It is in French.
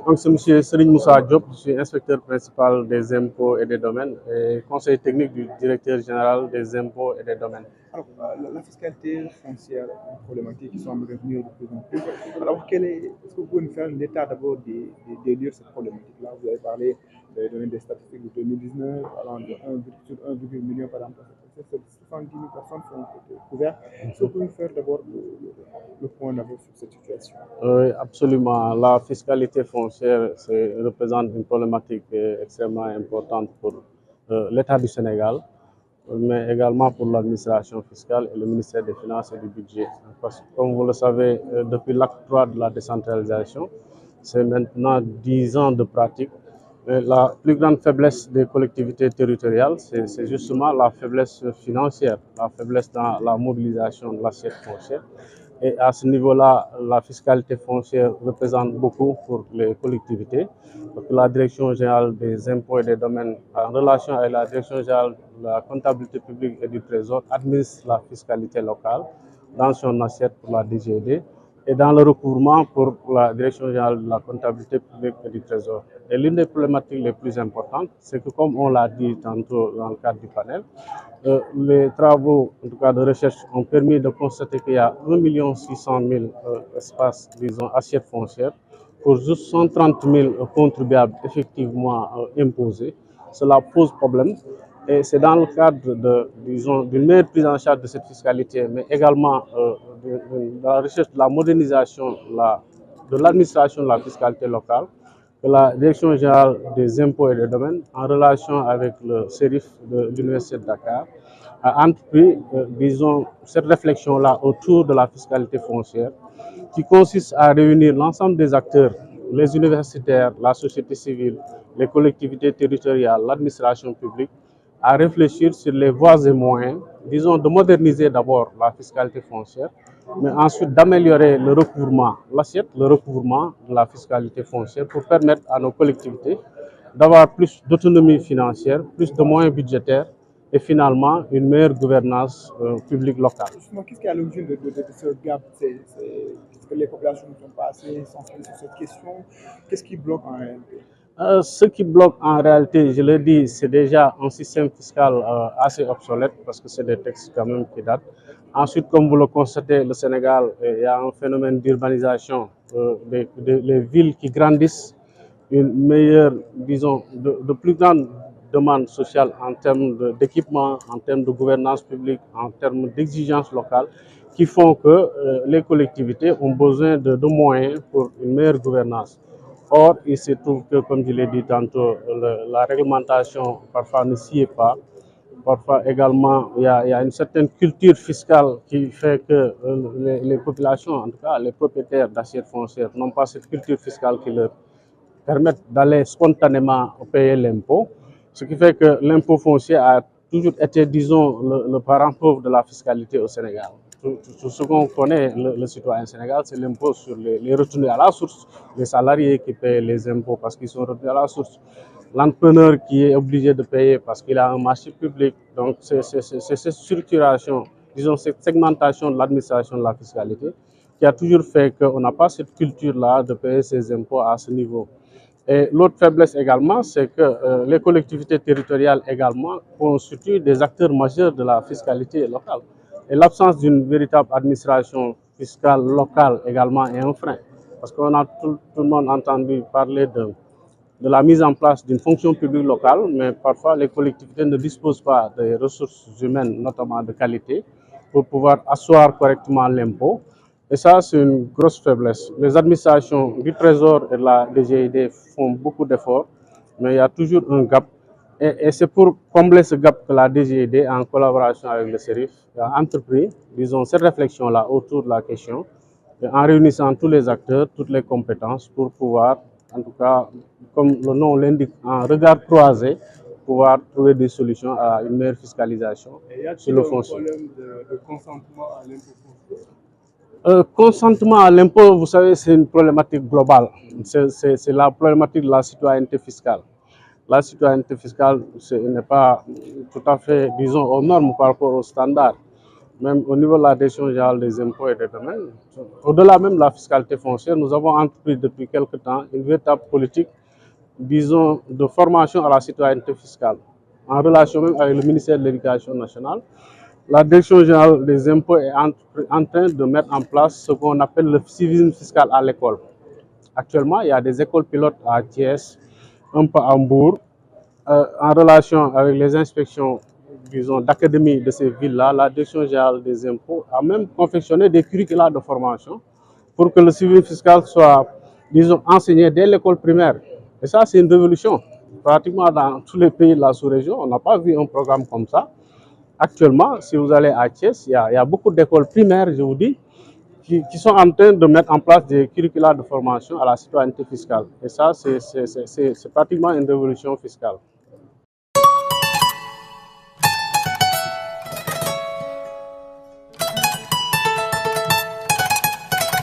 Donc, c'est M. Serigne Moussa Diop, je suis inspecteur principal des impôts et des domaines et conseiller technique du directeur général des impôts et des domaines. Alors, la fiscalité foncière, une problématique qui semble revenir de plus en plus. Alors, est-ce que vous pouvez nous faire l'état d'abord des lieux de cette problématique-là? Vous avez parlé, vous avez donné des statistiques de 2019, allant de 1,1 million par exemple. 70 000 personnes sont couvertes. Est-ce que vous pouvez nous faire d'abord le point d'abord sur cette situation? Oui, absolument. La fiscalité foncière représente une problématique extrêmement importante pour l'État du Sénégal, mais également pour l'administration fiscale et le ministère des Finances et du Budget. Parce que, comme vous le savez, depuis l'acte 3 de la décentralisation, c'est maintenant 10 ans de pratique. La plus grande faiblesse des collectivités territoriales, c'est justement la faiblesse financière, la faiblesse dans la mobilisation de l'assiette foncière. Et à ce niveau-là, la fiscalité foncière représente beaucoup pour les collectivités. Donc, la Direction générale des impôts et des domaines, en relation avec la Direction générale de la comptabilité publique et du Trésor, administre la fiscalité locale dans son assiette pour la DGD et dans le recouvrement pour la Direction générale de la comptabilité publique et du Trésor. Et l'une des problématiques les plus importantes, c'est que, comme on l'a dit tantôt dans le cadre du panel, les travaux, en tout cas de recherche, ont permis de constater qu'il y a 1 600 000 espaces, disons, assiettes foncières pour juste 130 000 contribuables effectivement imposés. Cela pose problème. Et c'est dans le cadre d'une meilleure prise en charge de cette fiscalité, mais également de la recherche de la modernisation de l'administration de la fiscalité locale, que la Direction générale des impôts et des domaines, en relation avec le CERIF de l'Université de Dakar, a entrepris, disons, cette réflexion-là autour de la fiscalité foncière, qui consiste à réunir l'ensemble des acteurs, les universitaires, la société civile, les collectivités territoriales, l'administration publique, à réfléchir sur les voies et moyens, disons, de moderniser d'abord la fiscalité foncière, mais ensuite d'améliorer le recouvrement, l'assiette, le recouvrement de la fiscalité foncière pour permettre à nos collectivités d'avoir plus d'autonomie financière, plus de moyens budgétaires et finalement une meilleure gouvernance publique locale. Justement, qu'est-ce qui est à l'origine de ce gap? Est-ce que les populations ne sont pas assez sensibles sur cette question? Qu'est-ce qui bloque en réalité? Ce qui bloque en réalité, je le dis, c'est déjà un système fiscal assez obsolète parce que c'est des textes quand même qui datent. Ensuite, comme vous le constatez, le Sénégal, il y a un phénomène d'urbanisation, les villes qui grandissent, une meilleure, disons, de plus grande demande sociale en termes d'équipement, en termes de gouvernance publique, en termes d'exigences locales, qui font que les collectivités ont besoin de moyens pour une meilleure gouvernance. Or, il se trouve que, comme je l'ai dit tantôt, la réglementation parfois ne s'y est pas. Parfois également, il y a une certaine culture fiscale qui fait que les populations, en tout cas les propriétaires d'assiettes foncières, n'ont pas cette culture fiscale qui leur permettent d'aller spontanément payer l'impôt. Ce qui fait que l'impôt foncier a toujours été, disons, le parent pauvre de la fiscalité au Sénégal. Tout ce qu'on connaît, le citoyen sénégal, c'est l'impôt sur les retenues à la source, les salariés qui paient les impôts parce qu'ils sont retenus à la source, l'entrepreneur qui est obligé de payer parce qu'il a un marché public. Donc, c'est cette structuration, disons, cette segmentation de l'administration de la fiscalité qui a toujours fait qu'on n'a pas cette culture-là de payer ses impôts à ce niveau. Et l'autre faiblesse également, c'est que les collectivités territoriales également constituent des acteurs majeurs de la fiscalité locale. Et l'absence d'une véritable administration fiscale locale également est un frein. Parce qu'on a tout le monde entendu parler de la mise en place d'une fonction publique locale, mais parfois les collectivités ne disposent pas des ressources humaines, notamment de qualité, pour pouvoir asseoir correctement l'impôt. Et ça, c'est une grosse faiblesse. Les administrations du Trésor et de la DGID font beaucoup d'efforts, mais il y a toujours un gap. Et c'est pour combler ce gap que la DGID, en collaboration avec le CERIF, a entrepris, disons, cette réflexion-là autour de la question, en réunissant tous les acteurs, toutes les compétences pour pouvoir, en tout cas, comme le nom l'indique, en regard croisé, pouvoir trouver des solutions à une meilleure fiscalisation sur le foncier. Il y a un problème de consentement à l'impôt foncier? Consentement à l'impôt, vous savez, c'est une problématique globale. C'est la problématique de la citoyenneté fiscale. La citoyenneté fiscale n'est pas tout à fait, disons, aux normes par rapport aux standards. même au niveau de la direction générale des impôts et des domaines, au-delà même de la fiscalité foncière, nous avons entrepris depuis quelque temps une véritable politique, disons, de formation à la citoyenneté fiscale, en relation même avec le ministère de l'Éducation nationale. La direction générale des impôts est en train de mettre en place ce qu'on appelle le civisme fiscal à l'école. Actuellement, il y a des écoles pilotes à Thiès, un peu à Mbour, en relation avec les inspections, disons, d'académie de ces villes-là. La direction générale des impôts a même confectionné des curricula de formation pour que le civisme fiscal soit, disons, enseigné dès l'école primaire. Et ça, c'est une révolution. Pratiquement dans tous les pays de la sous-région, on n'a pas vu un programme comme ça. Actuellement, si vous allez à Thiès, il y a beaucoup d'écoles primaires, je vous dis, qui sont en train de mettre en place des curricula de formation à la citoyenneté fiscale. Et ça, c'est pratiquement une révolution fiscale.